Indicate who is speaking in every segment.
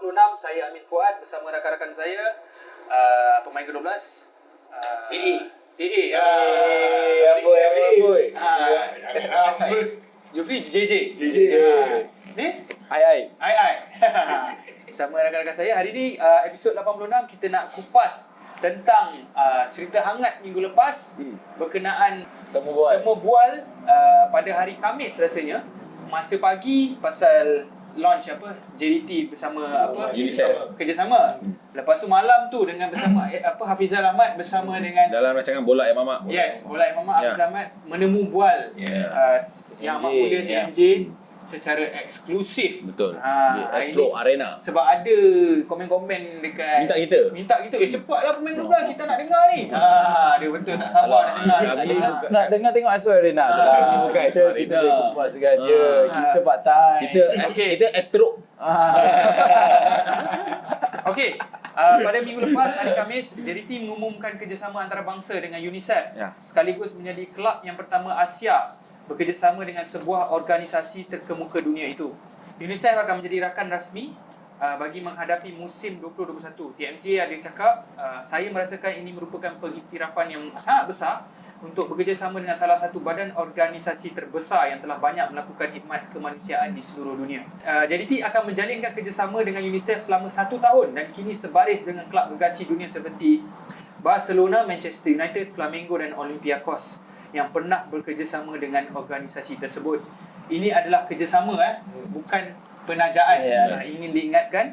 Speaker 1: 86, saya Amin Fuad bersama rakan-rakan saya, pemain ke-12, AA. Amboi. Jufri JJ. Ni?
Speaker 2: Ai.
Speaker 1: Bersama rakan-rakan saya, hari ni episod 86 kita nak kupas tentang cerita hangat minggu lepas berkenaan
Speaker 2: Temu bual
Speaker 1: pada hari Khamis rasanya, masa pagi pasal launch JDT bersama
Speaker 2: UNICEF.
Speaker 1: kerjasama. Lepas tu malam tu dengan bersama Hafizal Ahmad bersama dengan
Speaker 3: dalam rancangan Bola Yang Mamak.
Speaker 1: Bola Yang Mamak Hafizal Ahmad menemu bual yang amat muda TMJ secara eksklusif.
Speaker 3: Betul. Di
Speaker 1: Hari
Speaker 3: Astro
Speaker 1: ni,
Speaker 3: Arena.
Speaker 1: sebab ada komen-komen dekat
Speaker 3: Minta kita.
Speaker 1: cepatlah pemain 12 kita nak dengar ni. Dia betul tak sabar nak dengar.
Speaker 2: Nak dengar tengok Astro Arena tu lah. Bukan kita kupaskan je. Kita part time.
Speaker 3: Kita Astro.
Speaker 1: Okey. Pada minggu lepas, hari Khamis, JDT mengumumkan kerjasama antarabangsa dengan UNICEF sekaligus menjadi kelab yang pertama Asia bekerjasama dengan sebuah organisasi terkemuka dunia itu. UNICEF akan menjadi rakan rasmi bagi menghadapi musim 2021. TMJ ada cakap, saya merasakan ini merupakan pengiktirafan yang sangat besar untuk bekerjasama dengan salah satu badan organisasi terbesar yang telah banyak melakukan khidmat kemanusiaan di seluruh dunia. JDT akan menjalinkan kerjasama dengan UNICEF selama 1 tahun dan kini sebaris dengan kelab gergasi dunia seperti Barcelona, Manchester United, Flamengo dan Olympiacos yang pernah bekerjasama dengan organisasi tersebut. Ini adalah kerjasama, bukan penajaan. Ingin diingatkan,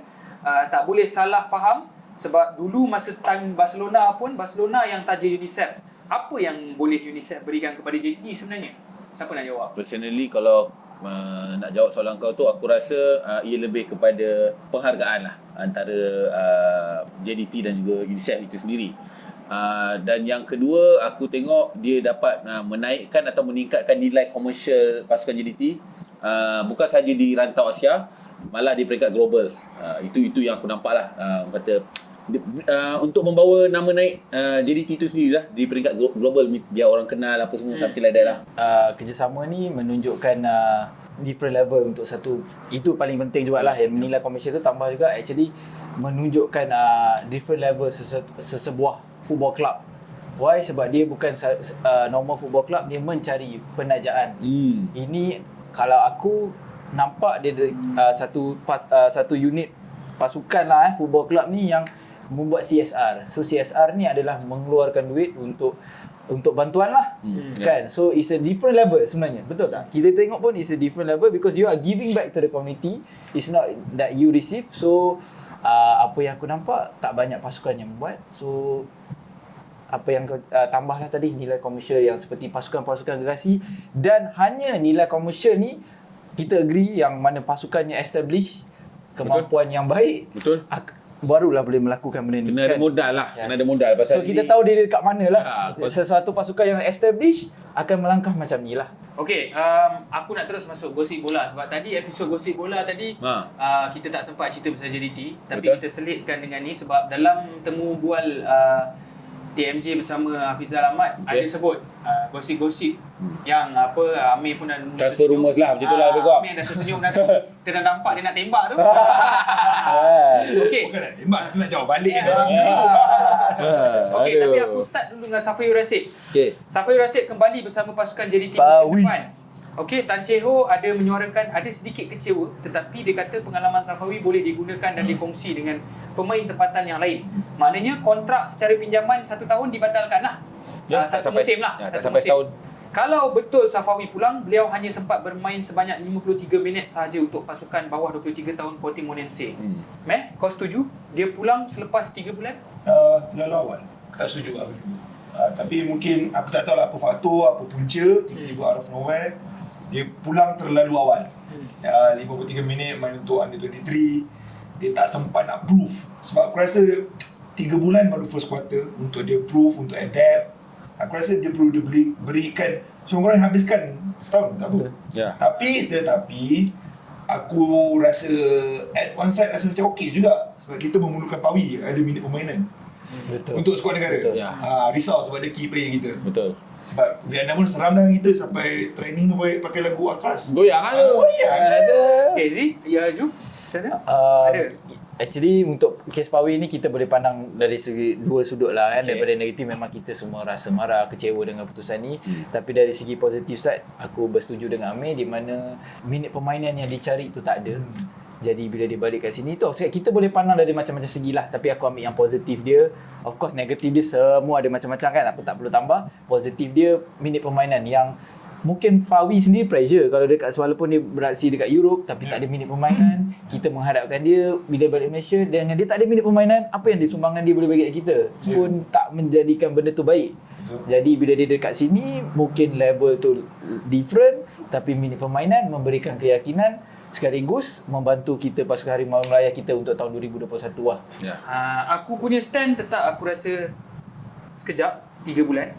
Speaker 1: tak boleh salah faham, sebab dulu masa time Barcelona pun, Barcelona yang taja UNICEF. Apa yang boleh UNICEF berikan kepada JDT sebenarnya? Siapa nak jawab?
Speaker 3: Personally, kalau nak jawab soalan kau tu, aku rasa ia lebih kepada penghargaan lah antara JDT dan juga UNICEF itu sendiri. Dan yang kedua, aku tengok dia dapat menaikkan atau meningkatkan nilai komersial pasukan JDT, bukan sahaja di rantau Asia, malah di peringkat global. Itu yang aku nampak lah. Kata untuk membawa nama naik JDT itu sendiri lah di peringkat global, biar orang kenal apa semua, something like that lah.
Speaker 2: Kerjasama ni menunjukkan different level untuk satu. Itu paling penting jugalah, yang nilai komersial tu tambah juga actually menunjukkan different level sesebuah football club. Why? Sebab dia bukan normal football club, dia mencari penajaan. Ini kalau aku nampak dia satu unit pasukan lah, football club ni yang membuat CSR. So CSR ni adalah mengeluarkan duit untuk bantuan lah. Kan? So it's a different level sebenarnya. Betul tak? Kita tengok pun it's a different level because you are giving back to the community. It's not that you receive. So apa yang aku nampak, tak banyak pasukan yang buat. So apa yang tambahlah tadi, nilai komersial yang seperti pasukan-pasukan gergasi, dan hanya nilai komersial ni kita agree yang mana pasukannya establish kemampuan yang baik, barulah boleh melakukan benda ni.
Speaker 3: Kena ada modal lah. Kena ada modal.
Speaker 2: So kita tahu dia dekat mana lah. Sesuatu pasukan yang establish akan melangkah macam ni lah.
Speaker 1: Okey, aku nak terus masuk gosip bola, sebab tadi episod gosip bola tadi kita tak sempat cerita pasal JDT, tapi kita selitkan dengan ni sebab dalam temu bual TMJ bersama Hafizal Ahmad ada sebut gosip-gosip yang Amir pun dah
Speaker 3: transfer rumours lah, macam tu lah.
Speaker 1: Amir dah tersenyum dah tu. Dia dah nampak dia nak tembak tu. Okey.
Speaker 4: Bukan nak tembak, nak jawab balik kan.
Speaker 1: Okey, tapi aku start dulu dengan Safiur Rashid. Safiur Rashid kembali bersama pasukan JDT musim depan. Okey, Tan Chee Ho ada menyuarakan ada sedikit kecewa, tetapi dia kata pengalaman Safawi boleh digunakan dan dikongsi dengan pemain tempatan yang lain. Maknanya kontrak secara pinjaman 1 tahun dibatalkan lah. Satu musim lah.
Speaker 3: Tak sampai setahun.
Speaker 1: Kalau betul Safawi pulang, beliau hanya sempat bermain sebanyak 53 minit sahaja untuk pasukan bawah 23 tahun Portimonense. Kau setuju? Dia pulang selepas 3 bulan?
Speaker 4: Terlalu awal. Tak setuju lah. Tapi mungkin aku tak tahu lah apa faktor, apa punca, tiba-tiba out of nowhere dia pulang terlalu awal. 53 minit main untuk under 23, dia tak sempat nak prove. Sebab aku rasa 3 bulan baru first quarter untuk dia prove, untuk adapt. Aku rasa dia perlu berikan, semua orang habiskan setahun tak apa. Tetapi aku rasa at one side rasa macam okey juga, sebab kita memerlukan Pawi ada minit permainan. Untuk skuad negara. Risau sebab dia key player kita. Sebab Vietnam pun seram dengan kita sampai training pun pakai lagu Ultras.
Speaker 3: Goyang kan tu.
Speaker 4: Goyang.
Speaker 1: Okay, Zee? Ya, Ju? Macam mana? Ada?
Speaker 2: Actually untuk kes Pawi ni kita boleh pandang dari segi dua sudut lah kan. Daripada negatif memang kita semua rasa marah, kecewa dengan keputusan ni. Tapi dari segi positif side, aku bersetuju dengan Amir di mana minit permainan yang dicari tu tak ada. Jadi bila dia balik kat sini tu, kita boleh pandang dari macam-macam segi lah. Tapi aku ambil yang positif dia. Of course negatif dia semua ada macam-macam kan. Aku tak perlu tambah. Positif dia minit permainan yang mungkin Fawi sendiri pressure kalau dekat, walaupun dia beraksi dekat Europe tapi tak ada minit permainan. Kita mengharapkan dia bila balik Malaysia dengan dia tak ada minit permainan, apa yang disumbangan dia boleh bagi kat kita pun tak menjadikan benda tu baik. Jadi bila dia dekat sini mungkin level tu different, tapi minit permainan memberikan keyakinan sekaligus membantu kita pasukan Harimau Melaya kita untuk tahun 2021 lah.
Speaker 1: Aku punya stand tetap aku rasa sekejap 3 bulan.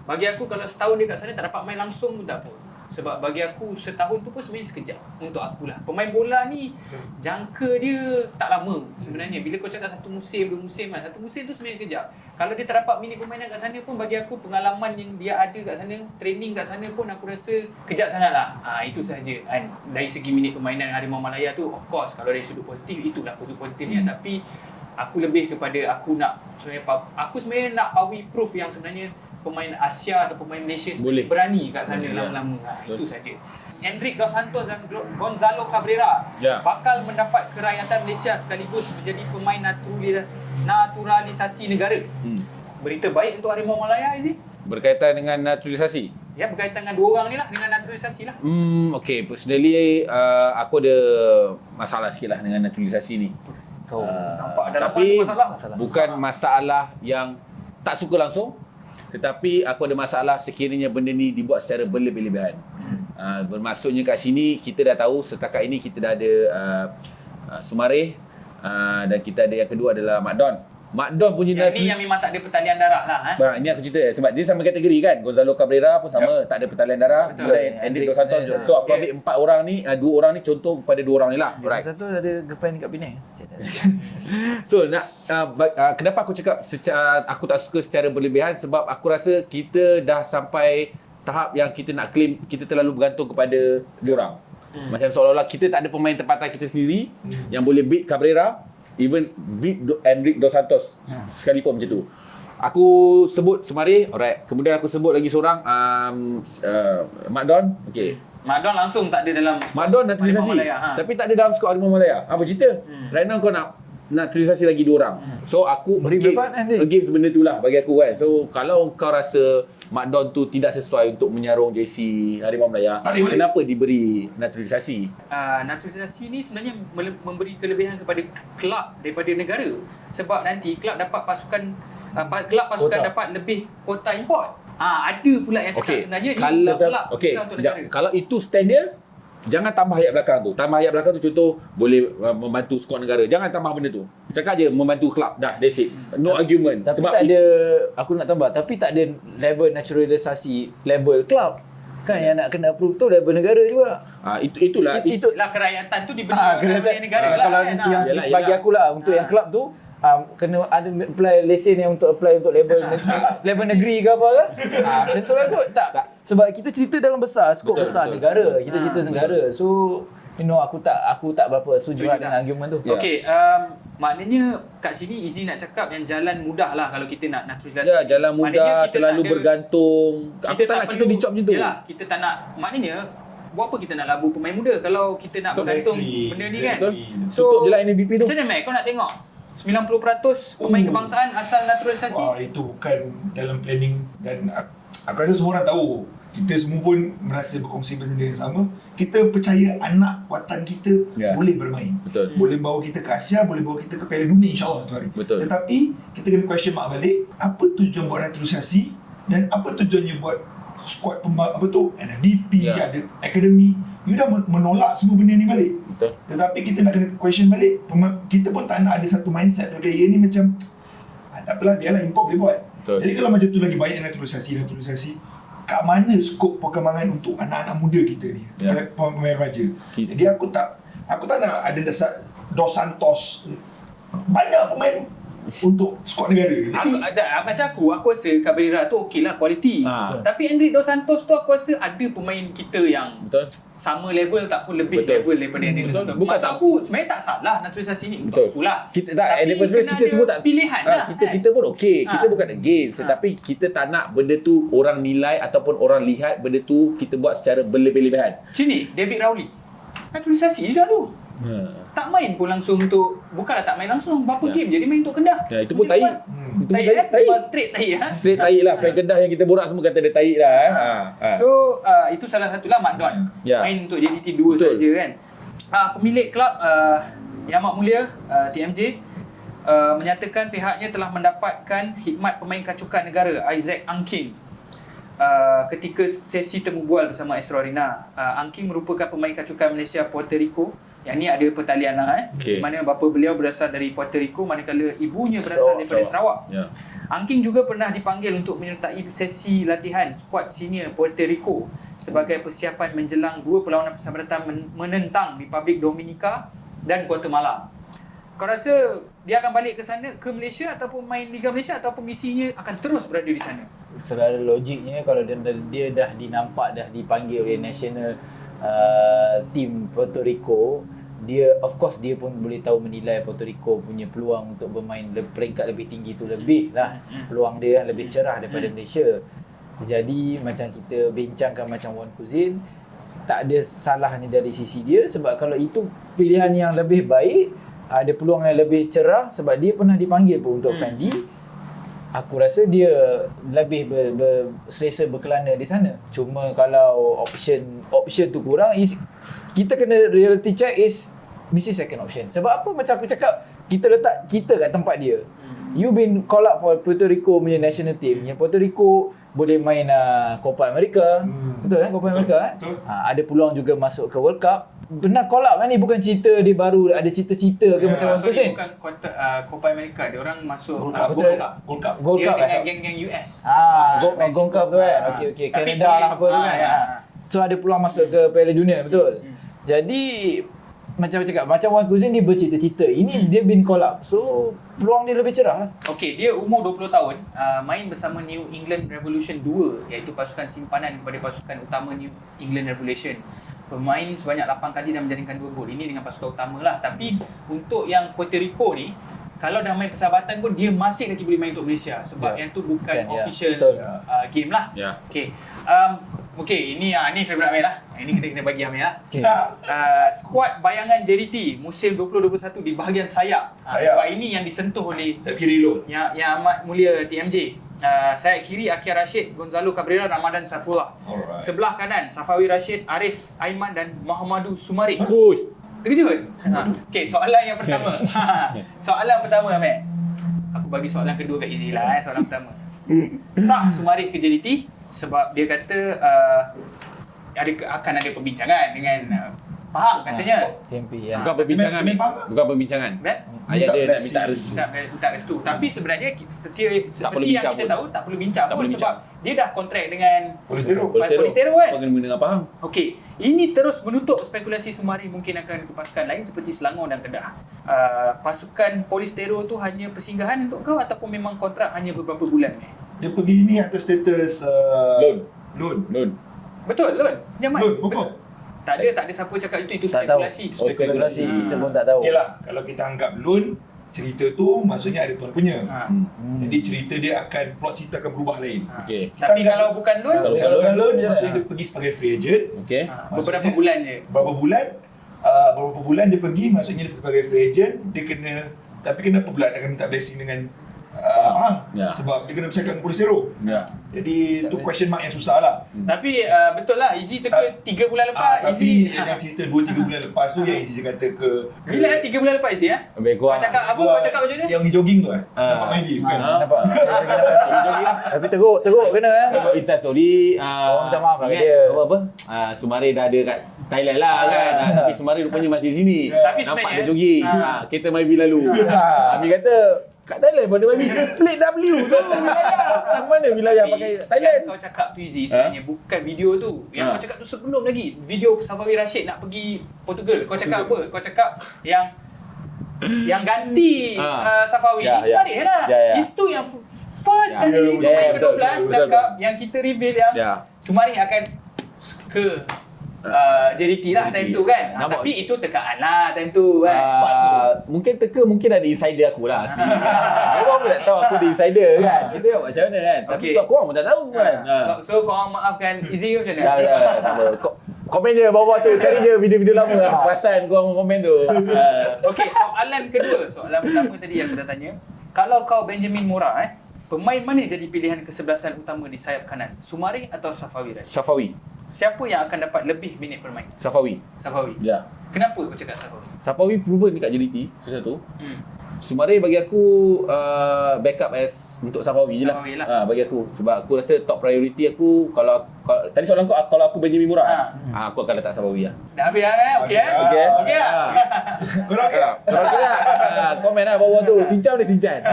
Speaker 1: Bagi aku kalau setahun dia kat sana tak dapat main langsung pun tak apa. Sebab bagi aku setahun tu pun sebenarnya sekejap untuk akulah. Pemain bola ni jangka dia tak lama sebenarnya. Bila kau cakap 1 musim, 2 musim kan. 1 musim tu sebenarnya sekejap. Kalau dia tak dapat minit permainan kat sana pun bagi aku pengalaman yang dia ada kat sana, training kat sana pun aku rasa kejap sangatlah. Itu sahaja kan. Dari segi minit permainan Harimau Malaya tu of course kalau dari sudut positif itulah sudut positifnya. Tapi aku lebih kepada aku sebenarnya nak Pawi proof yang sebenarnya pemain Asia atau pemain Malaysia
Speaker 3: boleh
Speaker 1: berani kat sana lama-lama. Itu saja. Enric Dos Santos dan Gonzalo Cabrera bakal mendapat kerakyatan Malaysia sekaligus menjadi pemain naturalisasi negara. Berita baik untuk Harimau Malaya Izzy?
Speaker 3: Berkaitan dengan naturalisasi?
Speaker 1: Ya, berkaitan dengan 2 orang ni lah, dengan naturalisasi lah.
Speaker 3: Okay, personally aku ada masalah sikit lah dengan naturalisasi ni.
Speaker 1: Nampak ada
Speaker 3: tapi
Speaker 1: masalah.
Speaker 3: Bukan masalah yang tak suka langsung, tetapi aku ada masalah sekiranya benda ni dibuat secara berlebih-lebihan. Bermaksudnya kat sini kita dah tahu setakat ini kita dah ada Sumareh, dan kita ada yang kedua adalah Mak Don punya
Speaker 1: yang ni yang memang tak ada pertalian darah lah.
Speaker 3: Ini aku cerita sebab dia sama kategori kan. Gonzalo Cabrera pun sama, tak ada pertalian darah. Dan Enric Dos Santos. So aku ambil 4 orang ni, 2 orang ni contoh kepada 2 orang ni lah.
Speaker 2: Right. Satu ada girlfriend kat Penang.
Speaker 3: So kenapa aku cakap aku tak suka secara berlebihan, sebab aku rasa kita dah sampai tahap yang kita nak claim kita terlalu bergantung kepada diorang. Macam seolah-olah kita tak ada pemain tempatan kita sendiri yang boleh beat Cabrera, even beat Enric Dos Santos sekalipun macam tu. Aku sebut Sumareh, alright. Kemudian aku sebut lagi seorang Mak Don. Okay.
Speaker 1: Mak Don langsung tak ada dalam
Speaker 3: Mak Don naturalisasi. Tapi tak ada dalam skor Harimau Malaya. Apa cerita? Right now kau nak naturalisasi lagi 2 orang. So aku against benda tu lah bagi aku kan. So kalau kau rasa Mak Don tu tidak sesuai untuk menyarung jersey Harimau Malaya, kenapa diberi naturalisasi?
Speaker 1: Naturalisasi ni sebenarnya memberi kelebihan kepada kelab daripada negara. Sebab nanti kelab dapat pasukan dapat lebih kuota import. Ada pula yang cakap sebenarnya
Speaker 3: kalau
Speaker 1: kelab untuk negara.
Speaker 3: Kalau itu stand dia, jangan tambah ayat belakang tu. Tambah ayat belakang tu contoh boleh membantu skuad negara. Jangan tambah benda tu. Cakap je membantu kelab. Dah, that's it. No argument.
Speaker 2: Tapi sebab tak ada, aku nak tambah, tapi tak ada level naturalisasi level kelab. Kan yang nak kena approve tu level negara juga.
Speaker 1: Itulah kerakyatan tu diberi oleh negara lah.
Speaker 2: Kalau yang bagi aku lah untuk yang kelab tu kena ada apply lesen yang untuk apply untuk level negeri ke apa ke. Macam tu lah kot. Tak. Sebab kita cerita dalam besar, skop besar negara. Kita cerita negara. So aku tak berapa setuju dengan argument tu.
Speaker 1: Okey, maknanya kat sini Izzy nak cakap yang jalan mudah lah kalau kita nak naturalisasi.
Speaker 3: Ya, jalan mudah, terlalu bergantung. Aku tak nak kita dicop macam tu.
Speaker 1: Yalah, kita tak nak, maknanya buat apa kita nak labu pemain muda kalau kita nak bergantung benda ni kan.
Speaker 3: So, tutup je lah MVP tu.
Speaker 1: Macam mana Mac, kau nak tengok 90% pemain kebangsaan asal naturalisasi?
Speaker 4: Itu bukan dalam planning, dan aku rasa semua orang tahu. Kita semua pun merasa berkongsi benda yang sama. Kita percaya anak watan kita boleh bermain.
Speaker 3: Betul.
Speaker 4: Boleh bawa kita ke Asia, boleh bawa kita ke Piala Dunia insyaAllah tu hari.
Speaker 3: Betul.
Speaker 4: Tetapi kita kena question mark balik, apa tujuan buat naturalisasi dan apa tujuannya buat squad NFDP, ada akademi. You dah menolak semua benda ni balik.
Speaker 3: Betul.
Speaker 4: Tetapi kita nak kena question balik. Kita pun tak nak ada satu mindset player ni macam tak apalah, biarlah import boleh buat.
Speaker 3: Betul.
Speaker 4: Jadi kalau macam tu lagi banyak naturalisasi, kat mana skop perkembangan untuk anak-anak muda kita ni, pemain raja. Jadi aku tak nak ada Dos Santos. Banyak pemain untuk skuad negara. Jadi
Speaker 1: Macam aku rasa Cabrera tu okey lah kualiti. Tapi Enrique Dos Santos tu aku rasa ada pemain kita yang
Speaker 3: Betul.
Speaker 1: sama level tak pun lebih
Speaker 3: Betul.
Speaker 1: level daripada Enrique Dos Santos.
Speaker 3: Bukan
Speaker 1: Maksud aku sebenarnya tak salah naturalisasi ni.
Speaker 3: Betul.
Speaker 1: Itulah.
Speaker 3: Kita tak
Speaker 1: Tapi
Speaker 3: at the first place
Speaker 1: kena
Speaker 3: kita
Speaker 1: ada
Speaker 3: semua tak
Speaker 1: pilihan lah.
Speaker 3: kita pun okey. Kita bukan against tetapi kita tak nak benda tu orang nilai ataupun orang lihat benda tu kita buat secara berlebih-lebihan.
Speaker 1: Sini David Rowley. Naturalisasi juga tu. Tak main pun langsung untuk, bukanlah tak main langsung, berapa game je dia main untuk Kedah.
Speaker 3: Ya, itu pun
Speaker 1: Musim
Speaker 3: tai.
Speaker 1: lepas.
Speaker 3: Itu pun
Speaker 1: Tai
Speaker 3: tai.
Speaker 1: Memang straight tai ha.
Speaker 3: Straight tahi lah. Fan Kedah yang kita borak semua kata dia tahi lah.
Speaker 1: So itu salah satulah Mat Don.
Speaker 3: Ya.
Speaker 1: Main untuk JDT 2
Speaker 3: Betul.
Speaker 1: saja kan. Pemilik kelab Yang Amat Mulia TMJ menyatakan pihaknya telah mendapatkan khidmat pemain kacukan negara Isaac Angking ketika sesi temu bual bersama Esrorina. Angking merupakan pemain kacukan Malaysia Puerto Rico. Yang ni ada pertalian lah
Speaker 3: Okay.
Speaker 1: di mana bapa beliau berasal dari Puerto Rico manakala ibunya berasal daripada Sarawak.
Speaker 3: Ya.
Speaker 1: Angking juga pernah dipanggil untuk menyertai sesi latihan skuad senior Puerto Rico sebagai persiapan menjelang dua perlawanan persahabatan menentang Republik Dominika dan Guatemala. Kau rasa dia akan balik ke sana, ke Malaysia ataupun main Liga Malaysia ataupun misinya akan terus berada di sana?
Speaker 2: Secara logiknya kalau dia dah dinampak dah dipanggil oleh national team Puerto Rico, dia of course dia pun boleh tahu menilai Puerto Rico punya peluang untuk bermain peringkat lebih tinggi tu lebih lah, peluang dia lebih cerah daripada Malaysia. Jadi macam kita bincangkan macam Wan Kuzin, tak ada salahnya dari sisi dia sebab kalau itu pilihan yang lebih baik, ada peluang yang lebih cerah sebab dia pernah dipanggil pun untuk Fendi. Aku rasa dia lebih selesa berkelana di sana. Cuma kalau option tu kurang, kita kena reality check is mesti second option. Sebab apa macam aku cakap, kita letak kita kat tempat dia. You been call up for Puerto Rico punya national team. Yang Puerto Rico boleh main Copa America. Betul kan? Copa America kan? Ada peluang juga masuk ke World Cup. Benar call up kan ni, bukan cerita dia baru ada cita-cita ke macam tu kan?
Speaker 1: Bukan Copa America, dia orang masuk
Speaker 4: Gold Cup.
Speaker 2: Gold
Speaker 1: dia
Speaker 2: Cup
Speaker 1: dengan geng-geng US.
Speaker 2: Gold Cup tu kan. Okey.
Speaker 1: Tapi
Speaker 2: Canada lah apa tu kan. So ada peluang masuk ke Piala Dunia, betul? Jadi macam cakap, macam Wan Kuzin dia bercita-cita. Ini dia been call up. So peluang dia lebih cerah lah.
Speaker 1: Okey, dia umur 20 tahun, main bersama New England Revolution 2 iaitu pasukan simpanan kepada pasukan utama New England Revolution. Bermain sebanyak 8 kali dan menjaringkan 2 gol. Ini dengan pasukan utama lah. Tapi untuk yang Puerto Rico ni, kalau dah main persahabatan pun dia masih lagi boleh main untuk Malaysia sebab yang tu bukan official game lah. Okey. Okey, ini favourite Amir lah. Ini kita kena bagi Amir lah.
Speaker 2: Okay.
Speaker 1: Skuad bayangan JDT musim 2021 di bahagian sayap. Sebab ini yang disentuh oleh
Speaker 4: sayap kiri Lon.
Speaker 1: Yang Amat Mulia TMJ. Sayap kiri Akia Rashid, Gonzalo Cabrera, Ramadan Saifullah.
Speaker 4: Alright.
Speaker 1: Sebelah kanan Safawi Rashid, Arif Aiman dan Muhammadu Sumari.
Speaker 3: Oi.
Speaker 1: Terkejut? Okey, soalan yang pertama. Soalan pertama Amir. Aku bagi soalan kedua kat Izzy lah soalan pertama. Sah Sumari ke JDT sebab dia kata akan ada perbincangan dengan Pahang katanya.
Speaker 2: TMP ya.
Speaker 3: Bukan perbincangan ni. Bukan perbincangan. Ayah dia nak minta restu.
Speaker 1: Minta restu. Tapi sebenarnya seperti
Speaker 3: perlu
Speaker 1: yang
Speaker 3: bincang
Speaker 1: kita
Speaker 3: pun.
Speaker 1: tahu tak perlu bincang
Speaker 3: Tak
Speaker 1: pun
Speaker 3: perlu
Speaker 1: sebab dia dah kontrak dengan
Speaker 4: Polistero.
Speaker 1: Polistero kan.
Speaker 3: Kau kena dengan Pahang.
Speaker 1: Okey, ini terus menutup spekulasi Sumari mungkin akan ke pasukan lain seperti Selangor dan Kedah. Pasukan Polistero tu hanya persinggahan untuk kau ataupun memang kontrak hanya beberapa bulan ni?
Speaker 4: Dia pergi ni atas status loan.
Speaker 1: Betul, Lon. Pinjaman.
Speaker 4: Loan, confirm.
Speaker 1: Tak ada siapa cakap itu
Speaker 2: Tak tahu.
Speaker 1: spekulasi.
Speaker 2: Spekulasi kita pun tak tahu.
Speaker 4: Okey lah, kalau kita anggap loan, cerita tu maksudnya ada tuan punya. Jadi cerita dia akan, plot cerita akan berubah lain.
Speaker 3: Okey.
Speaker 1: Tapi kalau bukan loan,
Speaker 3: Kalau
Speaker 4: Kalau bukan loan,
Speaker 2: macam
Speaker 4: maksudnya
Speaker 2: mana?
Speaker 4: dia pergi sebagai free agent.
Speaker 3: Okey.
Speaker 1: beberapa bulan je.
Speaker 4: Beberapa bulan dia pergi, maksudnya dia sebagai free agent, dia kena, tapi kenapa pula dia akan minta blessing dengan Pahang?
Speaker 3: Ya.
Speaker 4: Sebab dia kena bercakap dengan Polistero.
Speaker 3: Ya.
Speaker 4: Jadi tu question mark yang susah lah.
Speaker 1: Tapi betul lah, Izzy teka 3 bulan lepas.
Speaker 4: Tapi
Speaker 1: Izzy
Speaker 4: yang cerita 2-3 bulan lepas tu yang Izzy kata ke
Speaker 1: bila 3 bulan lepas Izzy
Speaker 3: Lebih
Speaker 1: Kau
Speaker 3: kurang.
Speaker 1: cakap apa? Kau cakap macam ni?
Speaker 4: yang pergi jogging tu nampak main dia kan.
Speaker 2: Nampak? Tapi teruk kena
Speaker 3: Tengok Insta story.
Speaker 2: Orang minta maaf lah
Speaker 3: ingat
Speaker 2: dia.
Speaker 3: Apa? Sumari dah ada kat Thailand lah kan. Tapi Sumari rupanya masih sini.
Speaker 1: Tapi
Speaker 3: Nampak
Speaker 1: sebenarnya-
Speaker 3: dia jogging. Kita main view lalu. Ami kata kat Thailand pada main plate W tu. Wilayah. Mana wilayah pakai Thailand?
Speaker 1: Yang kau cakap tu Izzy sebenarnya bukan video tu. Yang kau cakap tu sebelum lagi. Video Safawi Rashid nak pergi Portugal. Kau cakap apa? Kau cakap yang yang ganti Safawi
Speaker 3: Ya,
Speaker 1: ni Sumarih lah. Itu yang first kali pemain
Speaker 3: betul,
Speaker 1: ke-12
Speaker 3: betul,
Speaker 1: cakap yang kita reveal yang Sumarih akan ke JDT lah time tu kan. Tapi itu tekaan lah time tu kan.
Speaker 3: Mungkin mungkin ada insider aku lah sendiri. Orang pun tak tahu aku ada insider kan. Kita tengok macam mana kan. Tapi tu aku orang pun tak tahu kan.
Speaker 1: So korang maafkan Izzy macam mana?
Speaker 3: Tak apa. Komen je bawah tu, cari je video-video lama lah. Perasan korang komen tu.
Speaker 1: Okey, soalan kedua. Soalan pertama tadi yang aku dah tanya. Kalau kau Benjamin Mora pemain mana jadi pilihan kesebelasan utama di sayap kanan? Sumarih atau Safawi Rashid?
Speaker 3: Safawi.
Speaker 1: Siapa yang akan dapat lebih minit bermain?
Speaker 3: Safawi.
Speaker 1: Ya. Kenapa kau cakap Safawi?
Speaker 3: Safawi proven dekat JDT satu. Sumarih bagi aku backup as untuk Safawi je lah. Bagi aku. Sebab aku rasa top priority aku kalau tadi soalan kau kalau aku Benjamin Mora aku akan letak Safawi lah.
Speaker 1: Dah habis lah Okey Okey
Speaker 4: Korang okey tak?
Speaker 3: Korang okey tak? Komen lah bawah tu. Sincang ni sincang.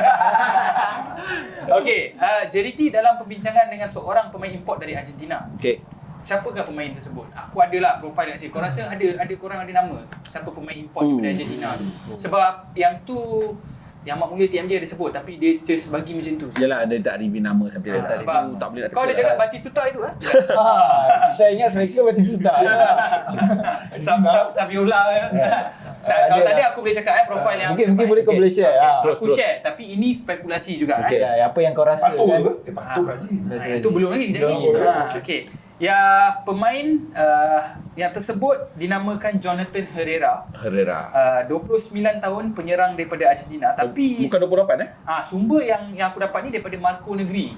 Speaker 1: Okey, JDT dalam perbincangan dengan seorang pemain import dari Argentina.
Speaker 3: Okey.
Speaker 1: Siapakah pemain tersebut? Aku adalah profil kat sini. Kau rasa ada korang ada nama siapa pemain import daripada Argentina tu? Sebab yang tu yang mak mula TMJ ada sebut tapi dia just bagi macam tu.
Speaker 3: Yalah ada tak reveal nama sampai dah tak.
Speaker 1: Sebab
Speaker 3: Tak boleh nak
Speaker 1: kau ada cakap Batistuta itu
Speaker 2: Kita ingat striker Batistuta.
Speaker 1: Saviola kalau tadi aku boleh cakap profil yang
Speaker 2: Mungkin boleh kau boleh share.
Speaker 1: Aku share tapi ini spekulasi juga
Speaker 2: Apa yang kau rasa
Speaker 4: Patuh
Speaker 2: kan?
Speaker 4: ke? Patuh Brazil.
Speaker 1: Itu belum lagi kejap lagi. Okey. Ya pemain yang tersebut dinamakan Jonathan Herrera. 29 tahun penyerang daripada Argentina tapi
Speaker 3: bukan 28
Speaker 1: sumber yang aku dapat ni daripada Marco Negri.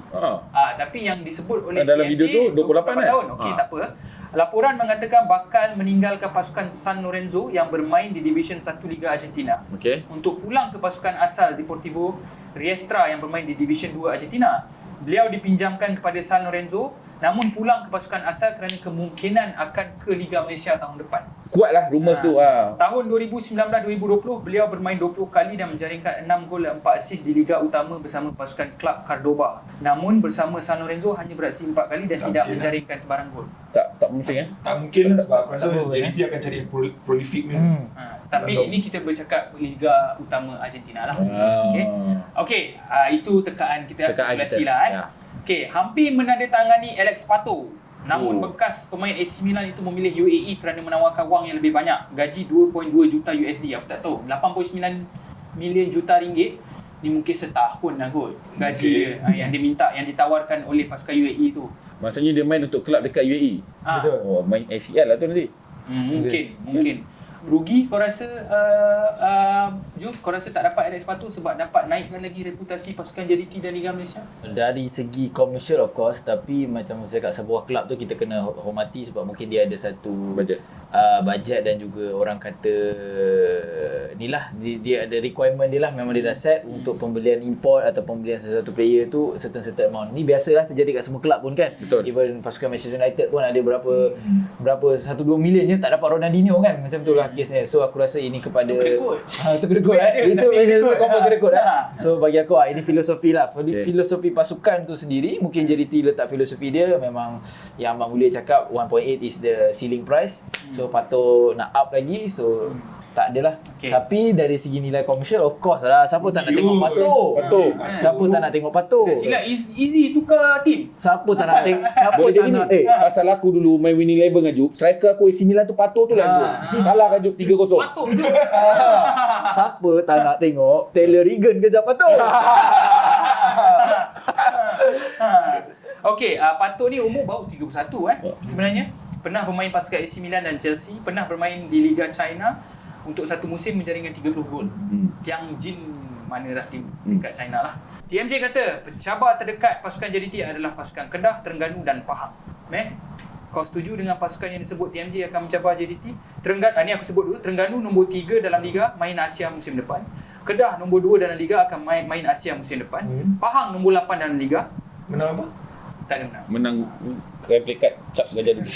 Speaker 1: Tapi yang disebut oleh
Speaker 3: dalam video tu 28
Speaker 1: tahun. Okey tak apa. Laporan mengatakan bakal meninggalkan pasukan San Lorenzo yang bermain di Division 1 Liga Argentina. Untuk pulang ke pasukan asal Deportivo Riestra yang bermain di Division 2 Argentina. Beliau dipinjamkan kepada San Lorenzo namun pulang ke pasukan asal kerana kemungkinan akan ke Liga Malaysia tahun depan.
Speaker 3: Kuatlah rumours tu.
Speaker 1: Tahun 2019-2020 beliau bermain 20 kali dan menjaringkan 6 gol dan 4 assist di Liga Utama bersama pasukan Club Cordoba. Namun bersama San Lorenzo hanya beraksi 4 kali dan tidak menjaringkan sebarang gol.
Speaker 3: Tak mungkin
Speaker 4: Tak mungkin lah sebab aku rasa JDT akan cari prolific ni.
Speaker 1: Tapi ini kita bercakap Liga Utama Argentina lah. Okey, itu tekaan kita spekulasi lah. Okey, hampir menandatangani Alex Pato. Namun bekas pemain AC Milan itu memilih UAE kerana menawarkan wang yang lebih banyak. Gaji 2.2 juta USD. Aku tak tahu. 89 million juta ringgit. Ni mungkin setahun lah kot. Gaji dia yang diminta, yang ditawarkan oleh pasukan UAE tu.
Speaker 3: Maksudnya dia main untuk kelab dekat UAE.
Speaker 2: Betul.
Speaker 3: Main ACL lah tu nanti.
Speaker 1: Mungkin. Rugi kau rasa Ju, kau rasa tak dapat Alex Pato sebab dapat naikkan lagi reputasi pasukan JDT dan Liga Malaysia?
Speaker 2: Dari segi komersial of course, tapi macam saya cakap sebuah kelab tu kita kena hormati sebab mungkin dia ada satu budget dan juga orang kata ni lah dia ada requirement dia lah, memang dia dah set untuk pembelian import atau pembelian sesuatu player tu certain amount. Ni biasalah terjadi kat semua kelab pun kan.
Speaker 3: Betul.
Speaker 2: Even pasukan Manchester United pun ada berapa 1-2 million je tak dapat Ronaldinho kan. Macam tu lah kesnya. So aku rasa ini kepada itu kedekut itu Manchester confirm kedekut So bagi aku ini filosofi lah. Filosofi pasukan tu sendiri mungkin JDT letak filosofi dia memang yang Mak Mulia cakap 1.8 is the ceiling price. So patut nak up lagi. So tak adalah. Tapi dari segi nilai komersial of course lah. Siapa tak nak tengok Pato? Siapa tak nak tengok Pato?
Speaker 1: Sila easy tukar team.
Speaker 2: Siapa tak nak tengok? Siapa tak nak?
Speaker 3: Pasal aku dulu main Winning Eleven dengan Juk, striker aku AC Milan tu Pato tu lah. Kalah kan Juk 3-0.
Speaker 1: Pato tu.
Speaker 2: Siapa tak nak tengok Taylor Regan kejap Pato?
Speaker 1: Okey, Pato ni umur baru 31 sebenarnya. Pernah bermain pasukan AC Milan dan Chelsea, pernah bermain di Liga China untuk satu musim menjaringkan 30 gol. Tianjin mana dah tim dekat China lah. TMJ kata pencabar terdekat pasukan JDT adalah pasukan Kedah, Terengganu dan Pahang. Kau setuju dengan pasukan yang disebut TMJ akan mencabar JDT? Ni aku sebut dulu. Terengganu nombor 3 dalam Liga, main Asia musim depan. Kedah nombor 2 dalam Liga, akan main Asia musim depan. Pahang nombor 8 dalam Liga.
Speaker 4: Menang apa?
Speaker 1: Tak ada menang.
Speaker 3: Menang replikat cap Gajah dulu.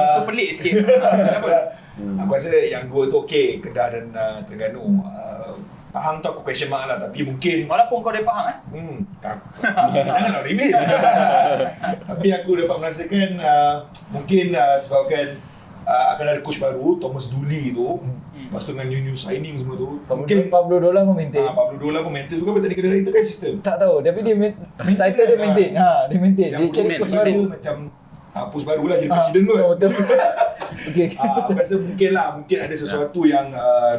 Speaker 1: Itu pelik sikit. Kenapa?
Speaker 4: Aku rasa yang gol tu okey, Kedah dan Terengganu. Pahang tu aku question mark lah, tapi mungkin
Speaker 1: Walaupun kau dari Pahang
Speaker 4: janganlah remit. Tapi aku dapat merasakan mungkin sebabkan akan ada coach baru, Thomas Dooley tu. Lepas tu dengan new signing semua tu.
Speaker 2: Pablo Dola pun maintain.
Speaker 4: Pablo Dola pun maintain juga tadi kena itu kan sistem.
Speaker 2: Tak tahu, tapi dia title dia maintain. Dia maintain. Dia
Speaker 4: Yang
Speaker 2: kira
Speaker 4: coach
Speaker 2: coach baru.
Speaker 4: macam push baru lah jadi presiden kot.
Speaker 2: Betul. Okey.
Speaker 4: Aku rasa mungkin ada sesuatu yang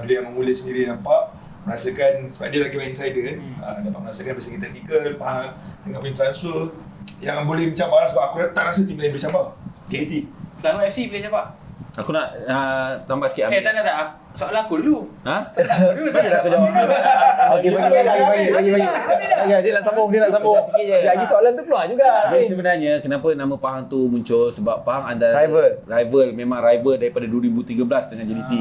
Speaker 4: dia yang mengulis sendiri nampak merasakan sebab dia lagi main insider kan. Dapat merasakan dari segi teknikal, faham dengan punya transfer yang boleh mencabar sebab aku tak rasa tim lain boleh cabar.
Speaker 1: Okay. Selangor FC boleh cabar.
Speaker 3: Aku nak tambah sikit.
Speaker 1: Tak. Soalan aku dulu.
Speaker 3: Ha?
Speaker 1: Soalan aku dulu.
Speaker 2: Bagi aku jawab. Okey, bagi. Dia nak sambung.
Speaker 3: Sikit je.
Speaker 2: Lagi soalan tu keluar juga.
Speaker 3: Jadi sebenarnya kenapa nama Pahang tu muncul sebab Pahang ada
Speaker 2: Rival.
Speaker 3: memang rival daripada 2013 dengan JDT.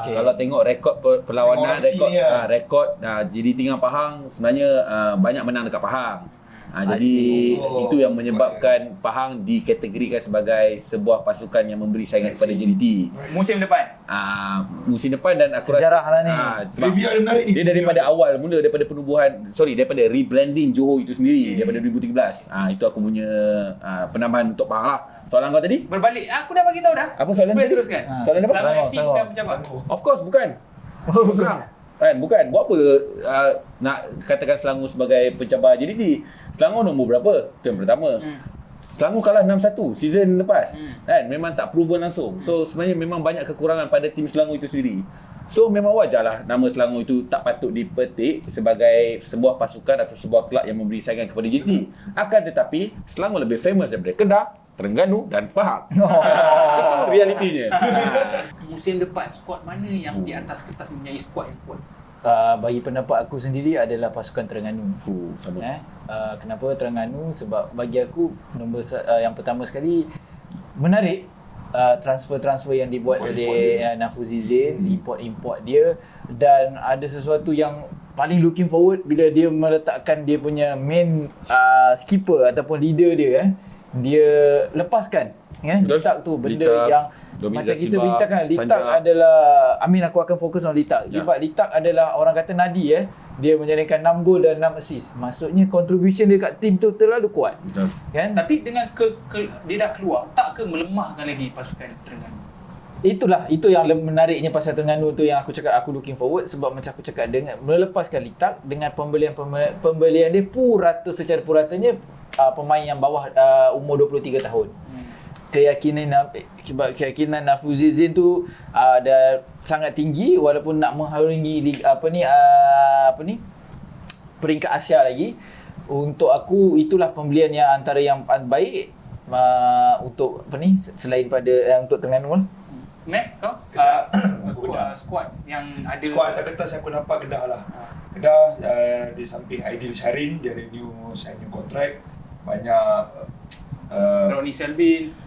Speaker 2: Okay.
Speaker 3: Kalau tengok rekod perlawanan,
Speaker 4: Tengok aksi
Speaker 3: rekod JDT dengan Pahang sebenarnya banyak menang dekat Pahang. Jadi itu yang menyebabkan Pahang dikategorikan sebagai sebuah pasukan yang memberi saingan kepada JDT.
Speaker 1: Musim depan.
Speaker 3: Musim depan dan aku
Speaker 2: Sejarah lah ni.
Speaker 3: sebab
Speaker 4: Trivia ada menarik ni.
Speaker 3: dia daripada awal mula daripada daripada rebranding Johor itu sendiri daripada 2013. Itu aku punya penambahan untuk Pahang lah. Soalan kau tadi?
Speaker 1: Berbalik. Aku dah bagi tahu dah.
Speaker 3: Apa soalan
Speaker 1: Boleh
Speaker 3: tadi?
Speaker 1: teruskan.
Speaker 3: Soalan apa?
Speaker 1: Selangor FC
Speaker 2: Selangor.
Speaker 1: bukan mencabar.
Speaker 3: Of course bukan. Kan bukan. Buat apa nak katakan Selangor sebagai pencabar JDT? Selangor nombor berapa? Itu yang pertama. Selangor kalah 6-1 season lepas. Kan memang tak proven langsung. So sebenarnya memang banyak kekurangan pada tim Selangor itu sendiri. So memang wajarlah nama Selangor itu tak patut dipetik sebagai sebuah pasukan atau sebuah kelab yang memberi saingan kepada JDT. Akan tetapi Selangor lebih famous daripada Kedah, Terengganu dan Pahang. Itu realitinya.
Speaker 1: Musim depan skuad mana yang di atas kertas mempunyai skuad yang kuat?
Speaker 2: Bagi pendapat aku sendiri adalah pasukan Terengganu.
Speaker 3: Sama.
Speaker 2: Kenapa Terengganu? Sebab bagi aku yang pertama sekali menarik transfer-transfer yang dibuat oleh Nafuzi Zain, import dia, dan ada sesuatu yang paling looking forward bila dia meletakkan dia punya main skipper ataupun leader dia dia lepaskan Litak tu benda
Speaker 3: Litak,
Speaker 2: yang
Speaker 3: Dominic
Speaker 2: macam kita
Speaker 3: Silva,
Speaker 2: bincangkan. Litak
Speaker 3: Sanja.
Speaker 2: adalah aku akan fokus on Litak. Sebab Litak adalah orang kata nadi dia menjadikan 6 gol dan 6 assist. Maksudnya contribution dia kat tim tu terlalu kuat.
Speaker 3: Betul.
Speaker 2: Kan?
Speaker 1: Tapi dengan dia dah keluar, tak ke melemahkan lagi pasukan Terengganu?
Speaker 2: Itu yang menariknya pasal Terengganu tu yang aku cakap aku looking forward, sebab macam aku cakap dengan melepaskan Litak dengan pembelian dia secara puratanya pemain yang bawah umur 23 tahun. Keyakinan Nafuzi Zain tu dah sangat tinggi walaupun nak mengharungi peringkat Asia lagi. Untuk aku itulah pembelian yang antara yang baik untuk selain pada untuk Terengganu lah.
Speaker 1: Mac, kau? Skuad yang ada
Speaker 4: Skuad atas kertas yang aku nampak Kedah lah. Kedah di samping Aidil Syarin, dia ada sign new contract. Banyak
Speaker 1: Ronnie Selvin.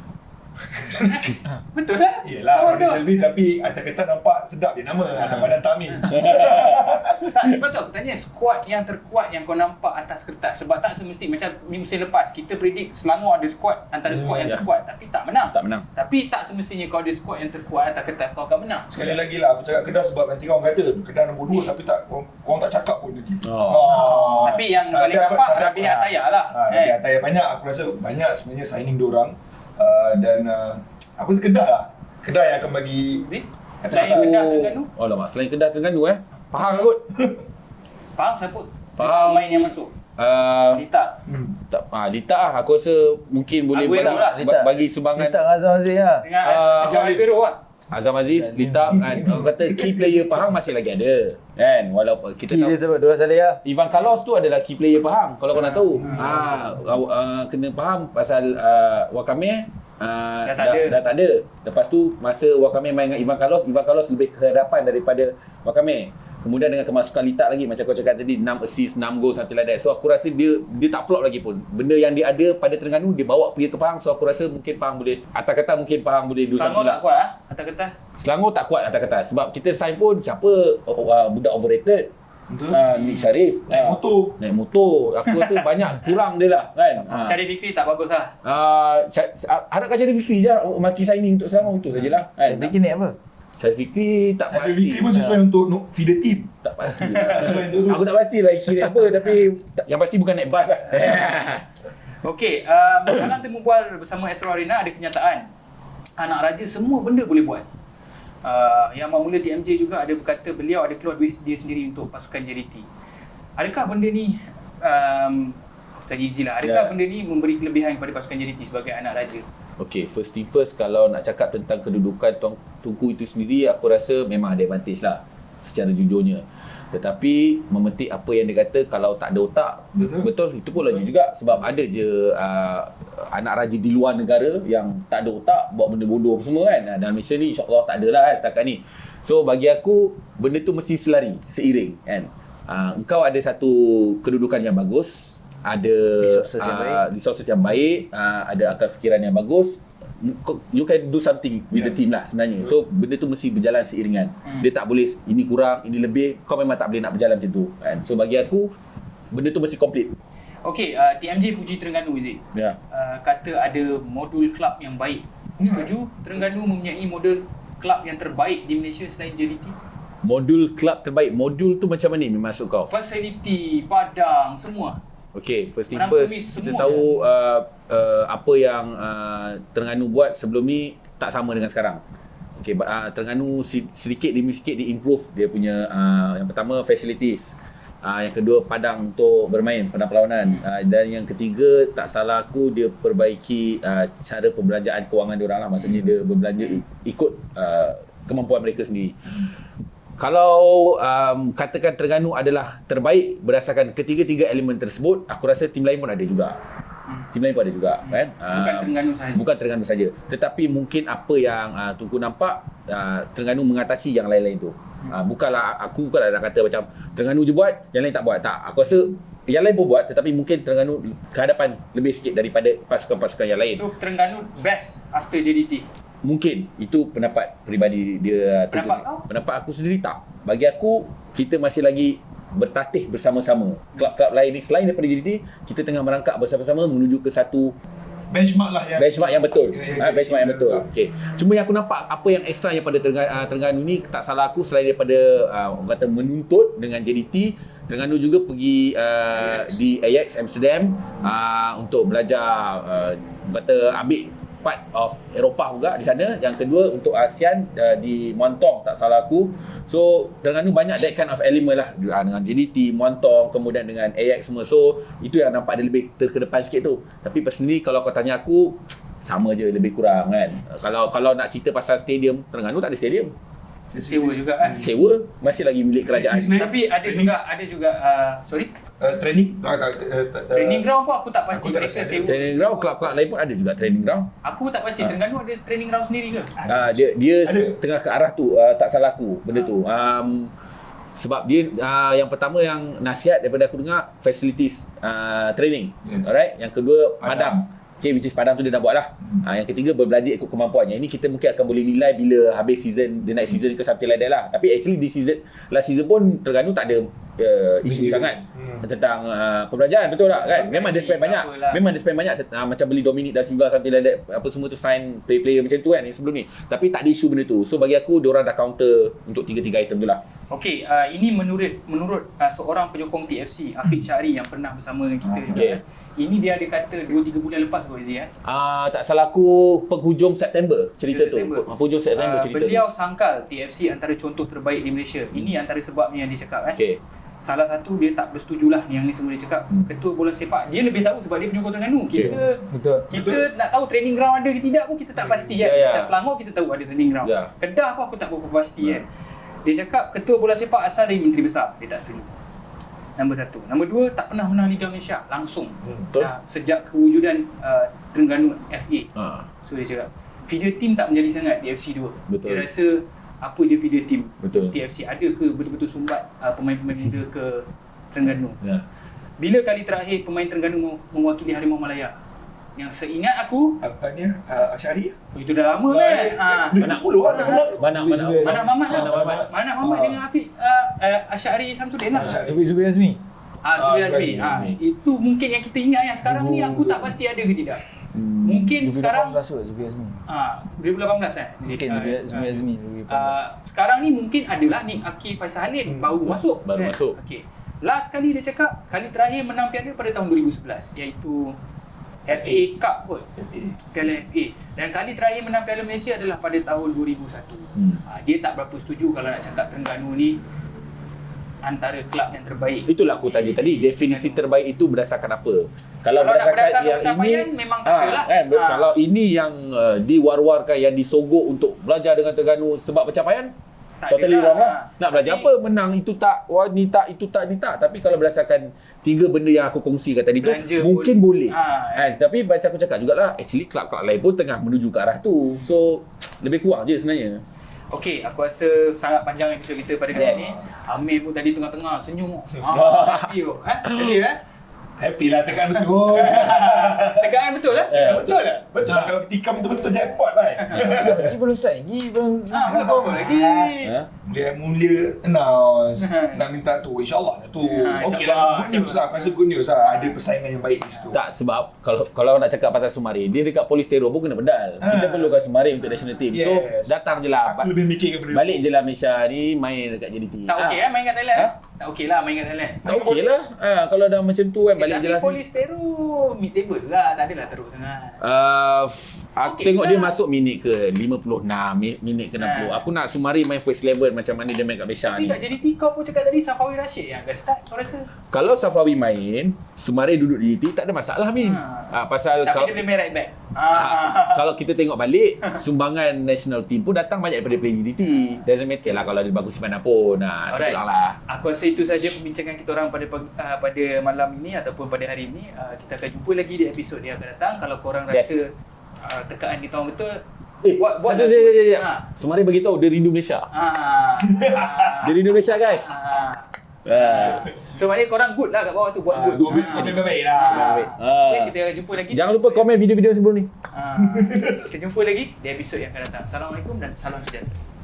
Speaker 1: Betul tak?
Speaker 4: Yelah, Ronnie Selvin, tapi atas kertas nampak sedap dia nama atas badan Tamin.
Speaker 1: Tak, sebab tu aku tanya skuad yang terkuat yang kau nampak atas kertas. Sebab tak semesti macam musim lepas kita predict Selangor ada skuad antara skuad yang terkuat tapi tak menang. Tapi tak semestinya kau ada skuad yang terkuat atas kertas kau akan menang.
Speaker 4: Sekali lagi lah aku cakap Kedah sebab nanti orang kata Kedah nombor 2 tapi tak orang tak cakap pun lagi.
Speaker 1: Tapi yang paling nampak Rabi Ataya lah.
Speaker 4: Rabi Ataya banyak, aku rasa banyak sebenarnya signing diorang. Dan aku rasa Kedah lah. Kedah yang akan bagi
Speaker 1: Selain Kedah Terengganu.
Speaker 3: Alamak, selain Kedah Terengganu Pahang kot.
Speaker 1: Faham siapa?
Speaker 3: Faham.
Speaker 1: Pemain yang masuk. Litak.
Speaker 3: Litak lah. Aku rasa mungkin boleh
Speaker 1: Aguero lah.
Speaker 3: bagi sumbangan.
Speaker 2: Litak Azam Aziz lah.
Speaker 1: Dengan Sejauh Aguero lah.
Speaker 3: Azam Aziz, Litak kan. Orang kata key player Pahang masih lagi ada. Kan? Walaupun kita
Speaker 2: Key
Speaker 3: tahu
Speaker 2: dia sebab Dua Saleh lah.
Speaker 3: Ivan Carlos tu adalah key player Pahang. Kalau kau nak tahu. Kena faham pasal Wakame dah tak ada. Lepas tu masa Wakame main dengan Ivan Carlos lebih kehadapan daripada Wakame. Kemudian dengan kemasukan Litak lagi macam kau cakap tadi 6 assist, 6 gol something like that. So aku rasa dia tak flop lagi pun. Benda yang dia ada pada Terengganu dia bawa pergi ke Pahang. So aku rasa mungkin Pahang boleh atas kertas mungkin Pahang boleh do
Speaker 1: Selangor
Speaker 3: something
Speaker 1: tak kuat atas kertas.
Speaker 3: Selangor tak kuat atas kertas sebab kita sign pun siapa budak overrated. Nick Sharif naik motor. Aku rasa banyak kurang dia lah kan.
Speaker 1: Syarif Fikri tak bagus lah.
Speaker 3: Harapkan Syarif Fikri je maki signing untuk Selangor itu sajalah kan.
Speaker 2: Fikir naik apa?
Speaker 3: Syarif Fikri tak
Speaker 4: Ada
Speaker 3: pasti.
Speaker 4: Fikri pun sesuai untuk feed the team.
Speaker 3: Tak pasti.
Speaker 4: Sesuai untuk tu.
Speaker 3: Aku tak pasti lah kira apa tapi yang pasti bukan naik bas lah.
Speaker 1: Okey, dalam temu bual bersama Astro Arena ada kenyataan anak raja semua benda boleh buat. Yang Mak Mula TMJ juga ada berkata beliau ada keluar duit dia sendiri untuk pasukan JDT. Adakah benda ni Ustaz Izzy lah, adakah benda ni memberi kelebihan kepada pasukan JDT sebagai anak raja?
Speaker 3: Okay, first thing first, kalau nak cakap tentang kedudukan Tunku itu sendiri, aku rasa memang ada advantage lah secara jujurnya. Tetapi memetik apa yang dia kata, kalau tak ada otak, betul itu pun laju juga. Sebab ada je anak raja di luar negara yang tak ada otak, buat benda bodoh semua kan. Dan Malaysia ni insyaAllah tak ada lah setakat ni. So bagi aku, benda tu mesti selari, seiring kan. Engkau ada satu kedudukan yang bagus, ada resources yang baik, ada akal fikiran yang bagus, you can do something with the team lah sebenarnya. So benda tu mesti berjalan seiringan. Dia tak boleh ini kurang, ini lebih, kau memang tak boleh nak berjalan macam tu kan. So bagi aku benda tu mesti complete.
Speaker 1: Okey, TMJ puji Terengganu Zee. Kata ada modul kelab yang baik. Setuju Terengganu mempunyai modul kelab yang terbaik di Malaysia selain JDT?
Speaker 3: Modul kelab terbaik, modul tu macam mana ni masuk kau?
Speaker 1: Fasiliti, padang, semua.
Speaker 3: Okay, first thing first, kita tahu apa yang Terengganu buat sebelum ni tak sama dengan sekarang. Okay, Terengganu sedikit demi sedikit di-improve dia punya yang pertama facilities, yang kedua padang untuk bermain, padang perlawanan, dan yang ketiga tak salah aku dia perbaiki cara pembelanjaan kewangan diorang lah, maksudnya dia berbelanja ikut kemampuan mereka sendiri. Kalau katakan Terengganu adalah terbaik berdasarkan ketiga-tiga elemen tersebut, aku rasa tim lain pun ada juga. Tim lain pun ada juga kan.
Speaker 1: Bukan Terengganu sahaja.
Speaker 3: Bukan Terengganu saja. Tetapi mungkin apa yang Tunku nampak, Terengganu mengatasi yang lain-lain tu. Bukanlah nak kata macam Terengganu je buat, yang lain tak buat. Tak. Aku rasa yang lain pun buat, tetapi mungkin Terengganu kehadapan lebih sikit daripada pasukan-pasukan yang lain.
Speaker 1: So Terengganu best after JDT?
Speaker 3: Mungkin itu pendapat peribadi dia. Pendapat aku sendiri tak. Bagi aku, kita masih lagi bertatih bersama-sama. Klub-klub lain ni selain daripada JDT, kita tengah merangkak bersama-sama menuju ke satu
Speaker 4: benchmark yang
Speaker 3: betul. Benchmark yang betul. Okey. Cuma yang aku nampak apa yang extra yang pada Terengganu ni, tak salah aku, selain daripada orang kata menuntut dengan JDT, Terengganu juga pergi di Ajax Amsterdam untuk belajar kata ambil part of Eropah juga di sana. Yang kedua untuk ASEAN di Muantong tak salah aku. So Terengganu banyak that kind of element lah dengan JDT, Muantong, kemudian dengan Ajax semua. So itu yang nampak dia lebih terkedepan sikit tu. Tapi personally kalau kau tanya aku, sama je lebih kurang kan. Kalau nak cerita pasal stadium, Terengganu tak ada stadium.
Speaker 1: Sewa juga kan?
Speaker 3: Sewa masih lagi milik kerajaan.
Speaker 1: Tapi ada juga
Speaker 4: training
Speaker 1: training ground pun aku tak pasti. Mereka sewa
Speaker 3: training ground, kelab-kelab lain pun ada juga training ground.
Speaker 1: Aku tak pasti Terengganu ada training ground sendiri ke?
Speaker 3: Dia tengah ke arah tu, tak salah aku benda tu. Sebab dia yang pertama yang nasihat daripada aku dengar facilities training. Alright, yang kedua padang. Okay, which is padang tu dia dah buat lah. Yang ketiga berbelanja ikut kemampuannya. Ini kita mungkin akan boleh nilai bila habis season, the next season ke something like that lah. Tapi actually di season, last season pun Terengganu tak ada isu sangat tentang perbelanjaan, betul tak kan? Memang dia spend banyak. Memang dia spend banyak macam beli Dominic dan Silva something like that, apa semua tu, sign player macam tu kan yang sebelum ni. Tapi tak ada isu benda tu. So bagi aku diorang dah counter untuk tiga-tiga item tu lah.
Speaker 1: Okey, ini menurut seorang penyokong TFC, Afiq Syahri yang pernah bersama dengan kita juga. Ini dia ada kata 2-3 bulan lepas kot Zee
Speaker 3: tak salah aku penghujung September cerita tu. Penghujung September cerita
Speaker 1: beliau
Speaker 3: tu.
Speaker 1: sangkal TFC antara contoh terbaik di Malaysia. Ini antara sebabnya yang dia cakap
Speaker 3: Okay.
Speaker 1: Salah satu dia tak bersetujulah yang ni semua dia cakap. Ketua bola sepak dia lebih tahu sebab dia penyokong Terengganu. Kita nak tahu training ground ada ke tidak pun kita tak pasti kan. Macam Selangor kita tahu ada training ground. Kedah pun aku tak berapa pasti kan. Dia cakap ketua bola sepak asal dari menteri besar. Dia tak setuju. Nombor satu. Nombor dua, tak pernah menang Liga Malaysia langsung. Sejak kewujudan Terengganu FA. So dia cakap feeder team tak menjadi sangat di FC 2. Dia rasa apa je feeder team TFC ada ke betul-betul sumbat pemain-pemain muda ke Terengganu. Bila kali terakhir pemain Terengganu mewakili Harimau Malaya? Yang seingat aku
Speaker 4: Asyari.
Speaker 1: itu dah lama kan.
Speaker 3: Mana Mamat
Speaker 1: dengan Afiq Asyari Samsudin lah.
Speaker 2: Zubi Azmi.
Speaker 1: Zubi Azmi. Itu mungkin yang kita ingat yang sekarang ni aku tak pasti ada ke tidak. Mungkin sekarang
Speaker 2: 2018 Zubi Azmi.
Speaker 1: 2018
Speaker 2: Mungkin Zubi Azmi 2018.
Speaker 1: Sekarang ni mungkin adalah Nik Aki Faisal Halim baru masuk.
Speaker 3: Masuk.
Speaker 1: Okey. Last kali dia cakap kali terakhir menang piala pada tahun 2011 iaitu FA Cup kot.
Speaker 4: FA.
Speaker 1: Piala FA. Dan kali terakhir menang Piala Malaysia adalah pada tahun 2001. Dia tak berapa setuju kalau nak cakap Terengganu ni antara kelab yang terbaik.
Speaker 3: Itulah aku tanya tadi, definisi terbaik itu berdasarkan apa? Kalau
Speaker 1: nak
Speaker 3: berdasarkan
Speaker 1: berdasarkan
Speaker 3: yang
Speaker 1: pencapaian,
Speaker 3: ini
Speaker 1: memang tak ada lah.
Speaker 3: kan, kalau ini yang diwar-warkan, yang disogok untuk belajar dengan Terengganu sebab pencapaian,
Speaker 1: Tak
Speaker 3: totally
Speaker 1: adalah.
Speaker 3: wrong lah. Nak belajar apa? Menang itu tak, wah ni tak, itu tak, ni tak. Tapi kalau berdasarkan 3 benda yang aku kongsikan tadi tu,
Speaker 1: Belanja
Speaker 3: mungkin
Speaker 1: pun.
Speaker 3: boleh. Tapi macam aku cakap jugalah, actually kelab-kelab lain pun tengah menuju ke arah tu. So lebih kurang je sebenarnya.
Speaker 1: Okey, aku rasa sangat panjang episod kita pada kali ni. Amir pun tadi tengah-tengah senyum. Happy tu. Happy
Speaker 4: Happy lah tekan betul.
Speaker 1: Tegaan betul
Speaker 4: Betul lah. Betul lah kalau ketikam betul-betul jackpot lah.
Speaker 2: Lagi belum selesai. Lagi belum.
Speaker 1: Belum apa lagi.
Speaker 4: Mulia announce nak minta tu, insyaAllah lah tu. Okey lah, good news lah. Rasa good news lah. Ada persaingan yang baik di situ.
Speaker 3: Tak, sebab kalau nak cakap pasal Sumari, dia dekat Polistero pun kena pedal. Kita perlukan Sumari untuk national team. So
Speaker 4: Yes.
Speaker 3: datang je lah.
Speaker 4: Aku lebih mikir daripada
Speaker 3: Balik je lah Malaysia ni, main dekat JDT.
Speaker 1: Tak okey main kat Thailand. Tak okey lah main kat Thailand.
Speaker 3: Tak okey lah. Kalau dah macam tu kan, balik je
Speaker 1: Tapi
Speaker 3: lah.
Speaker 1: Polistero mid table lah, tak adalah teruk sangat.
Speaker 3: Aku
Speaker 1: Okey
Speaker 3: tengok
Speaker 1: lah.
Speaker 3: dia masuk minit ke 56, minit ke 60. Aku nak Sumari main first level macam mana dia main kat Malaysia
Speaker 1: Tapi
Speaker 3: ni.
Speaker 1: kat JDT kau pun cakap tadi Safawi Rashid yang akan start, kau rasa?
Speaker 3: Kalau Safawi main, Sumari duduk di JDT, tak ada masalah Min. Pasal
Speaker 1: Tapi
Speaker 3: kalau
Speaker 1: dia boleh main right back.
Speaker 3: kalau kita tengok balik, sumbangan national team pun datang banyak daripada player JDT. Doesn't matter lah kalau dia bagus di mana pun.
Speaker 1: Alright.
Speaker 3: Itulah lah.
Speaker 1: Aku rasa itu saja pembincangan kita orang pada malam ini ataupun pada hari ini. Kita akan jumpa lagi di episod yang akan datang. Kalau korang
Speaker 3: Yes.
Speaker 1: rasa tekaan kita orang betul,
Speaker 3: Buat
Speaker 1: dah-
Speaker 3: sekejap.
Speaker 1: Ha.
Speaker 3: Sumari beritahu dia rindu Malaysia. Dia rindu Malaysia guys.
Speaker 1: So maknanya korang good lah kat bawah tu, buat good.
Speaker 4: Komen baik lah.
Speaker 1: Okay, kita akan jumpa lagi.
Speaker 3: Jangan lupa komen video-video sebelum ni.
Speaker 1: Kita jumpa lagi di episod yang akan datang. Assalamualaikum dan salam sejahtera.